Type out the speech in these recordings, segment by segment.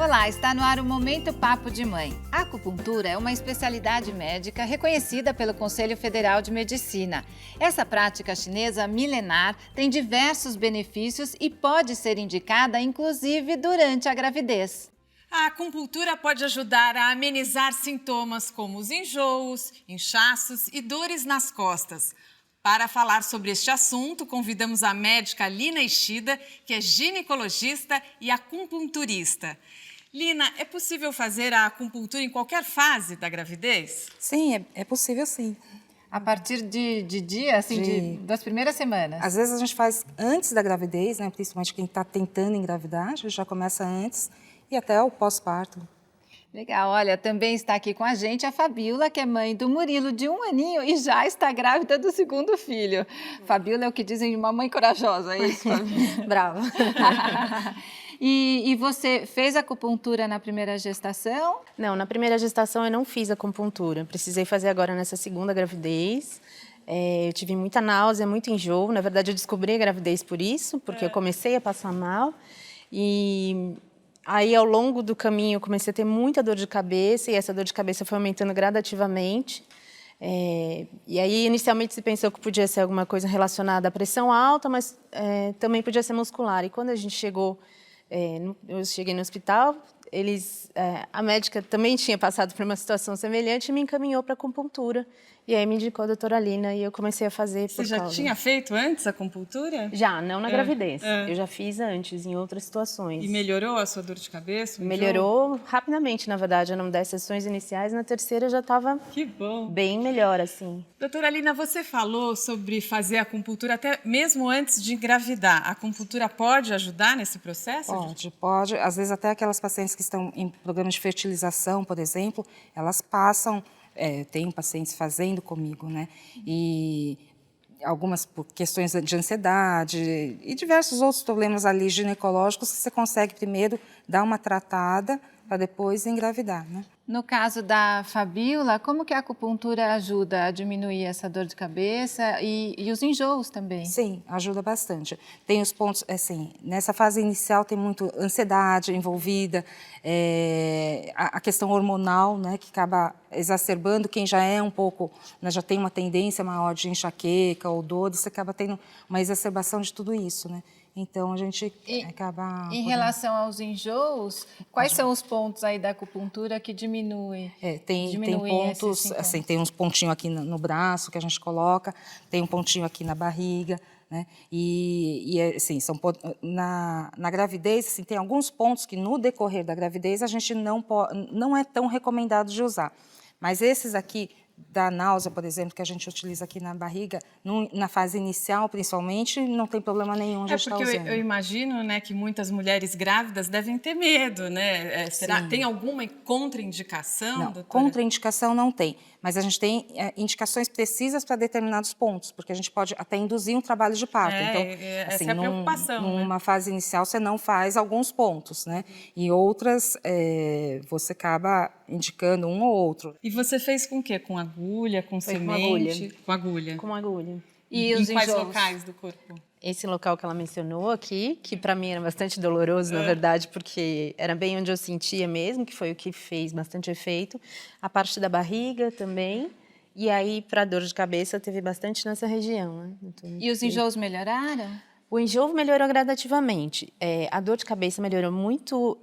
Olá, está no ar o Momento Papo de Mãe. A acupuntura é uma especialidade médica reconhecida pelo Conselho Federal de Medicina. Essa prática chinesa milenar tem diversos benefícios e pode ser indicada inclusive durante a gravidez. A acupuntura pode ajudar a amenizar sintomas como os enjoos, inchaços e dores nas costas. Para falar sobre este assunto, convidamos a médica Lina Ishida, que é ginecologista e acupunturista. Lina, é possível fazer a acupuntura em qualquer fase da gravidez? Sim, é possível sim. A partir de dia, assim, das primeiras semanas? Às vezes a gente faz antes da gravidez, né? Principalmente quem está tentando engravidar, a gente já começa antes e até o pós-parto. Legal, olha, também está aqui com a gente a Fabiola, que é mãe do Murilo, de 1 aninho, e já está grávida do segundo filho. Fabiola é o que dizem de uma mãe corajosa, é isso, Fabiola? Brava. E você fez acupuntura na primeira gestação? Não, na primeira gestação eu não fiz acupuntura. Precisei fazer agora nessa segunda gravidez. Eu tive muita náusea, muito enjoo. Na verdade, eu descobri a gravidez por isso, porque eu comecei a passar mal. E aí, ao longo do caminho, eu comecei a ter muita dor de cabeça, e essa dor de cabeça foi aumentando gradativamente. E aí, inicialmente, se pensou que podia ser alguma coisa relacionada à pressão alta, mas também podia ser muscular. E quando a gente chegou, eu cheguei no hospital, a médica também tinha passado por uma situação semelhante e me encaminhou para acupuntura. E aí me indicou a doutora Lina e eu comecei a fazer por Você já tinha feito antes a acupuntura? Já, não na gravidez. Eu já fiz antes, em outras situações. E melhorou a sua dor de cabeça? Melhorou rapidamente, na verdade. Numa das sessões iniciais, na terceira já estava bem melhor, assim. Doutora Lina, você falou sobre fazer a acupuntura até mesmo antes de engravidar. A acupuntura pode ajudar nesse processo? Pode. Às vezes até aquelas pacientes que estão em programas de fertilização, por exemplo, elas passam... tenho pacientes fazendo comigo, né? E algumas por questões de ansiedade e diversos outros problemas ali ginecológicos que você consegue primeiro dar uma tratada para depois engravidar, né? No caso da Fabiola, como que a acupuntura ajuda a diminuir essa dor de cabeça e os enjoos também? Sim, ajuda bastante. Tem os pontos, assim, nessa fase inicial tem muito ansiedade envolvida, a questão hormonal, né, que acaba exacerbando quem já é um pouco, né, já tem uma tendência maior de enxaqueca ou dores, você acaba tendo uma exacerbação de tudo isso, né? Então, a gente acaba... Em relação aos enjoos, quais são os pontos aí da acupuntura que diminuem? Tem pontos, assim, tem uns pontinhos aqui no braço que a gente coloca, tem um pontinho aqui na barriga, né? Assim, na gravidez, assim, tem alguns pontos que no decorrer da gravidez a gente não é tão recomendado de usar. Mas esses aqui, da náusea, por exemplo, que a gente utiliza aqui na barriga, na fase inicial, principalmente, não tem problema nenhum de estar usando. Eu imagino, né, que muitas mulheres grávidas devem ter medo, né? Tem alguma contraindicação, Não, doutora? contraindicação não tem, mas a gente tem indicações precisas para determinados pontos, porque a gente pode até induzir um trabalho de parto. Então, essa é a preocupação, numa né? fase inicial, você não faz alguns pontos, né? E outras, você acaba indicando um ou outro. E você fez com o quê? Com agulha, com semente? Com agulha. Com agulha. E em os quais enjoos? locais do corpo? Esse local que ela mencionou aqui, que para mim era bastante doloroso, na verdade, porque era bem onde eu sentia mesmo, que foi o que fez bastante efeito. A parte da barriga também. E aí, para dor de cabeça, teve bastante nessa região, né? E os enjoos melhoraram? O enjoo melhorou gradativamente. A dor de cabeça melhorou muito,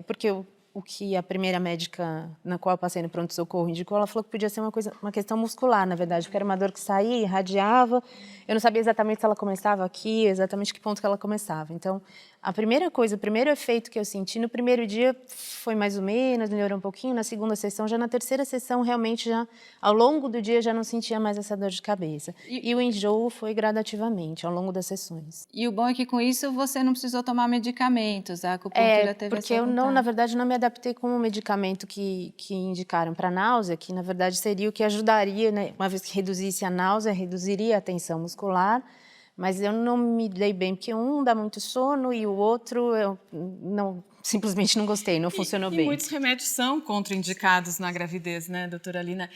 porque o que a primeira médica na qual eu passei no pronto-socorro indicou, ela falou que podia ser uma questão muscular, na verdade, porque era uma dor que saía, irradiava. Eu não sabia exatamente se ela começava aqui, exatamente que ponto que ela começava. Então, a primeira coisa, o primeiro efeito que eu senti no primeiro dia foi mais ou menos, melhorou um pouquinho. Na segunda sessão, já na terceira sessão, realmente, já ao longo do dia, já não sentia mais essa dor de cabeça. E o enjoo foi gradativamente, ao longo das sessões. E o bom é que com isso você não precisou tomar medicamentos, a acupuntura teve porque essa eu não, na verdade, não me adaptei com o medicamento que indicaram para náusea, que na verdade seria o que ajudaria, né? Uma vez que reduzisse a náusea, reduziria a tensão muscular, mas eu não me dei bem, porque um dá muito sono e o outro eu simplesmente não gostei, não funcionou bem. E muitos remédios são contraindicados na gravidez, né, doutora Lina?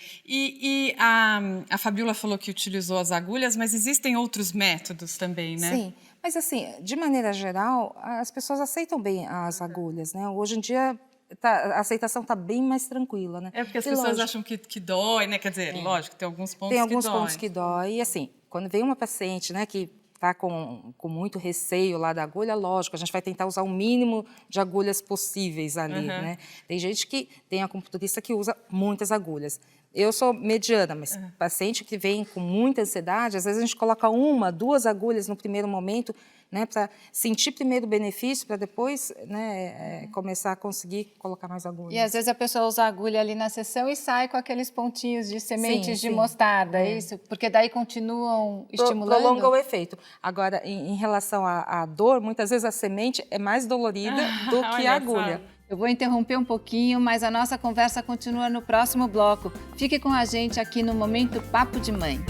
A Fabiola falou que utilizou as agulhas, mas existem outros métodos também, né? Sim, mas assim, de maneira geral, as pessoas aceitam bem as agulhas, né? Hoje em dia, a aceitação está bem mais tranquila, né? É porque as E pessoas lógico, acham que dói, né? Quer dizer, lógico, tem alguns pontos tem que alguns dói. pontos que dói. E assim, quando vem uma paciente, né, que está com muito receio lá da agulha, lógico, a gente vai tentar usar o mínimo de agulhas possíveis ali, né? Tem gente que tem acupunturista que usa muitas agulhas. Eu sou mediana, mas paciente que vem com muita ansiedade, às vezes a gente coloca 1, 2 agulhas no primeiro momento, né, para sentir primeiro o benefício, para depois, né, começar a conseguir colocar mais agulhas. E às vezes a pessoa usa a agulha ali na sessão e sai com aqueles pontinhos de sementes de sim. mostarda, é isso? Porque daí continuam estimulando? Prolonga o efeito. Agora, em relação à dor, muitas vezes a semente é mais dolorida do que Olha a agulha. só. Eu vou interromper um pouquinho, mas a nossa conversa continua no próximo bloco. Fique com a gente aqui no Momento Papo de Mãe.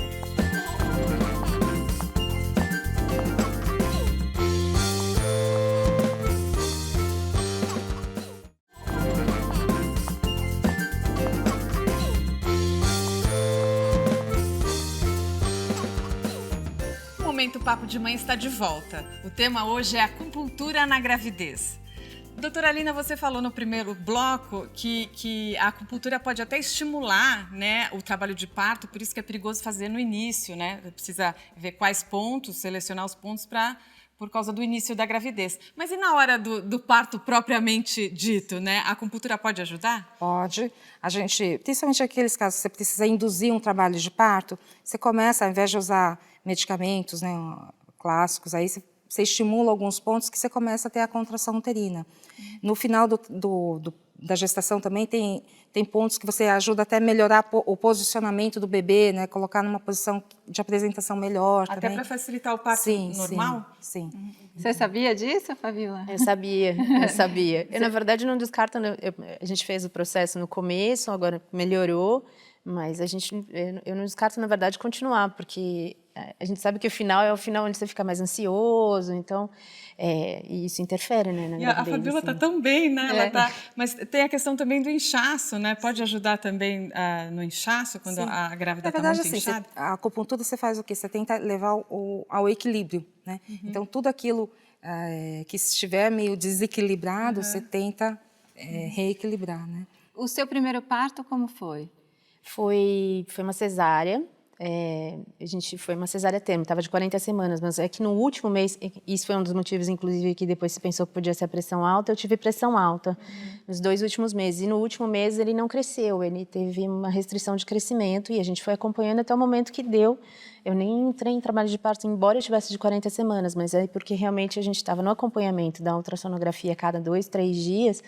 O Momento Papo de Mãe está de volta. O tema hoje é acupuntura na gravidez. Doutora Alina, você falou no primeiro bloco que a acupuntura pode até estimular, né, o trabalho de parto, por isso que é perigoso fazer no início, né? Precisa ver quais pontos, selecionar os pontos por causa do início da gravidez. Mas e na hora do parto propriamente dito, né? A acupuntura pode ajudar? Pode. A gente, principalmente aqueles casos que você precisa induzir um trabalho de parto, você começa, ao invés de usar medicamentos, né, clássicos, aí você estimula alguns pontos que você começa a ter a contração uterina. No final da gestação também tem pontos que você ajuda até a melhorar o posicionamento do bebê, né? Colocar numa posição de apresentação melhor Até também. para facilitar o parto normal? Sim. Você sabia disso, Fabíola? Eu sabia. Eu, na verdade, não descarto. A gente fez o processo no começo, agora melhorou, mas eu não descarto, na verdade, continuar, porque a gente sabe que o final é o final onde você fica mais ansioso, então e isso interfere, né, na gravidez. A Fabíola está assim. tão bem, né? Mas tem a questão também do inchaço, né? Pode ajudar também no inchaço quando a grávida está muito assim, inchada? a acupuntura você faz o quê? Você tenta levar ao equilíbrio, né? Então, tudo aquilo que estiver meio desequilibrado, você tenta reequilibrar, né? O seu primeiro parto como foi? Foi uma cesárea. Foi uma cesárea térmica, estava de 40 semanas, mas é que no último mês, isso foi um dos motivos, inclusive, que depois se pensou que podia ser a pressão alta, eu tive pressão alta nos 2 últimos meses. E no último mês ele não cresceu, ele teve uma restrição de crescimento e a gente foi acompanhando até o momento que deu. Eu nem entrei em trabalho de parto, embora eu tivesse de 40 semanas, mas é porque realmente a gente estava no acompanhamento da ultrassonografia a cada 2, 3 dias,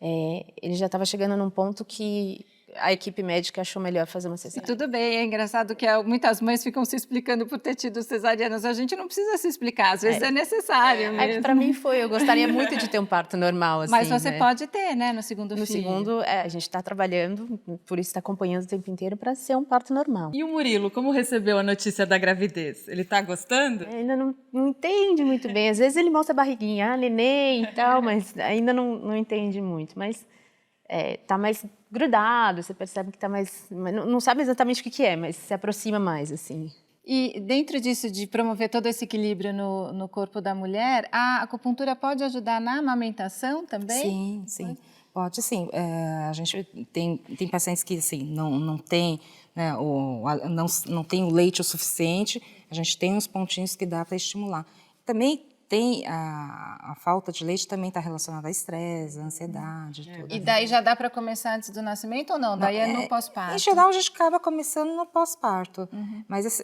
ele já estava chegando num ponto que a equipe médica achou melhor fazer uma cesárea. E tudo bem, é engraçado que muitas mães ficam se explicando por ter tido cesarianas. A gente não precisa se explicar, às vezes é necessário mesmo. Para mim eu gostaria muito de ter um parto normal, assim. Mas você pode ter, né, no segundo No filho. segundo, a gente está trabalhando, por isso está acompanhando o tempo inteiro para ser um parto normal. E o Murilo, como recebeu a notícia da gravidez? Ele está gostando? Ainda não entende muito bem. Às vezes ele mostra a barriguinha, neném e tal, mas ainda não entende muito. Mas tá mais grudado, você percebe que tá mais... Não sabe exatamente o que é, mas se aproxima mais, assim. E dentro disso, de promover todo esse equilíbrio no corpo da mulher, a acupuntura pode ajudar na amamentação também? Sim. Pode sim. A gente tem pacientes que assim, não tem, né, não tem o leite o suficiente, a gente tem uns pontinhos que dá para estimular. Também tem a falta de leite também está relacionada a estresse, a ansiedade. Tudo. E daí já dá para começar antes do nascimento ou não? Daí é no pós-parto? Em geral, a gente acaba começando no pós-parto. Mas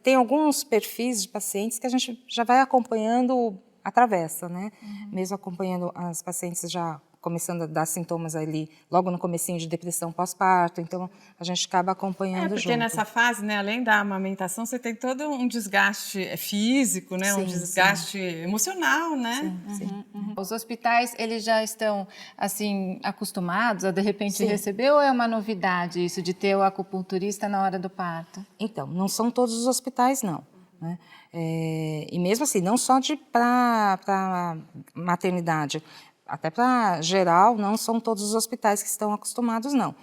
tem alguns perfis de pacientes que a gente já vai acompanhando a travessa, né? Mesmo acompanhando as pacientes já começando a dar sintomas ali logo no comecinho de depressão pós-parto, então a gente acaba acompanhando junto. Porque nessa fase, né, além da amamentação, você tem todo um desgaste físico, né, um desgaste emocional, né? Sim. Os hospitais, eles já estão, assim, acostumados a, de repente, receber ou é uma novidade isso de ter o acupunturista na hora do parto? Então, não são todos os hospitais, não. Né? E mesmo assim, não só para maternidade, até para geral, não são todos os hospitais que estão acostumados, não.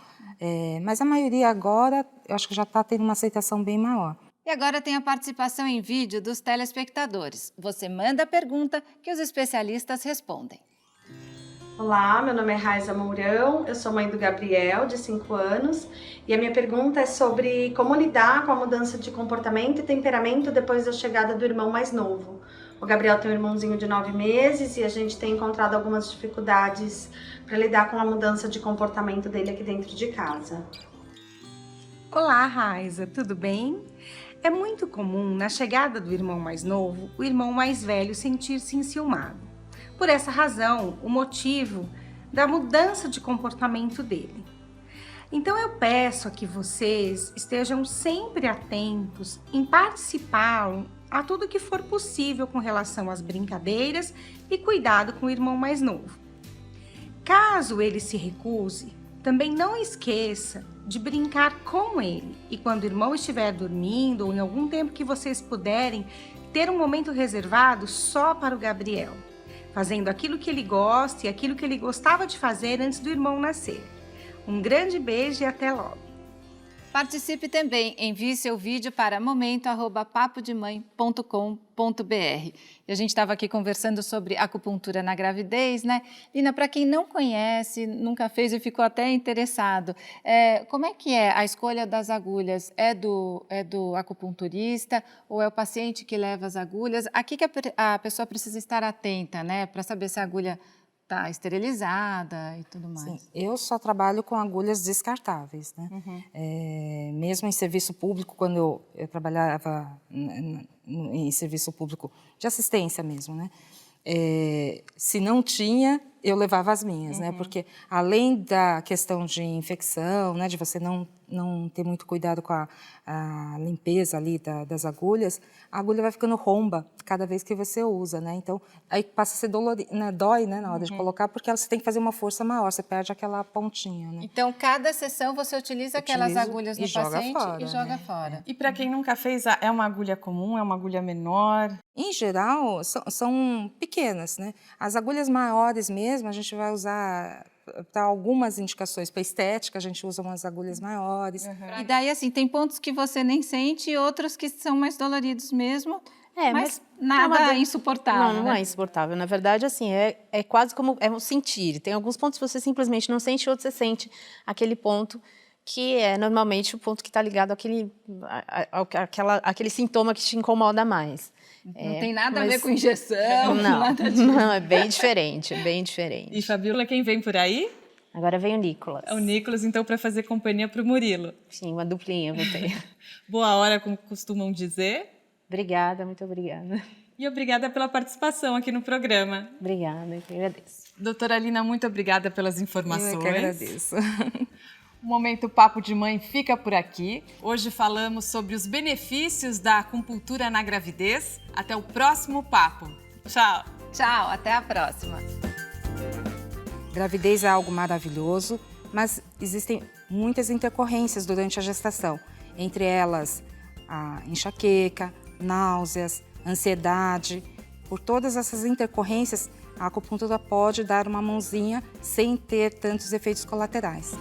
Mas a maioria agora, eu acho que já está tendo uma aceitação bem maior. E agora tem a participação em vídeo dos telespectadores. Você manda a pergunta que os especialistas respondem. Olá, meu nome é Raiza Mourão, eu sou mãe do Gabriel, de 5 anos, e a minha pergunta é sobre como lidar com a mudança de comportamento e temperamento depois da chegada do irmão mais novo. O Gabriel tem um irmãozinho de 9 meses e a gente tem encontrado algumas dificuldades para lidar com a mudança de comportamento dele aqui dentro de casa. Olá, Raiza, tudo bem? É muito comum, na chegada do irmão mais novo, o irmão mais velho sentir-se enciumado. Por essa razão, o motivo da mudança de comportamento dele. Então eu peço a que vocês estejam sempre atentos em participar a tudo que for possível com relação às brincadeiras e cuidado com o irmão mais novo. Caso ele se recuse, também não esqueça de brincar com ele e quando o irmão estiver dormindo ou em algum tempo que vocês puderem, ter um momento reservado só para o Gabriel, fazendo aquilo que ele gosta e aquilo que ele gostava de fazer antes do irmão nascer. Um grande beijo e até logo! Participe também, envie seu vídeo para momento@papodemãe.com.br. E a gente estava aqui conversando sobre acupuntura na gravidez, né? Lina, para quem não conhece, nunca fez e ficou até interessado, como é que é a escolha das agulhas? É do acupunturista ou é o paciente que leva as agulhas? Aqui que a pessoa precisa estar atenta, né? Para saber se a agulha está esterilizada e tudo mais. Sim, eu só trabalho com agulhas descartáveis, né? Mesmo em serviço público, quando eu trabalhava em serviço público de assistência mesmo, né? Se não tinha, eu levava as minhas, né? Porque além da questão de infecção, né? De você não ter muito cuidado com a limpeza ali das agulhas, a agulha vai ficando romba cada vez que você usa, né? Então, aí passa a ser dolorido, né? Dói, né? Na hora de colocar, porque você tem que fazer uma força maior, você perde aquela pontinha, né? Então, cada sessão você utiliza aquelas agulhas no paciente fora, e joga né? fora. E para quem nunca fez, é uma agulha comum, é uma agulha menor? Em geral, são pequenas, né? As agulhas maiores mesmo, a gente vai usar para algumas indicações. Para estética, a gente usa umas agulhas maiores. E daí, assim, tem pontos que você nem sente e outros que são mais doloridos mesmo, mas nada insuportável. Não é insuportável. Na verdade, assim, é quase como um sentir. Tem alguns pontos que você simplesmente não sente, outros você sente aquele ponto que é normalmente o ponto que está ligado àquele sintoma que te incomoda mais. Não tem nada a ver com injeção, nada disso. Não, é bem diferente, é bem diferente. E Fabiola, quem vem por aí? Agora vem o Nicolas. É o Nicolas, então, para fazer companhia para o Murilo. Sim, uma duplinha eu vou ter. Boa hora, como costumam dizer. Obrigada, muito obrigada. E obrigada pela participação aqui no programa. Obrigada, eu que agradeço. Doutora Lina, muito obrigada pelas informações. Eu que agradeço. O Momento Papo de Mãe fica por aqui. Hoje falamos sobre os benefícios da acupuntura na gravidez. Até o próximo papo. Tchau. Tchau, até a próxima. Gravidez é algo maravilhoso, mas existem muitas intercorrências durante a gestação. Entre elas, a enxaqueca, náuseas, ansiedade. Por todas essas intercorrências, a acupuntura pode dar uma mãozinha sem ter tantos efeitos colaterais.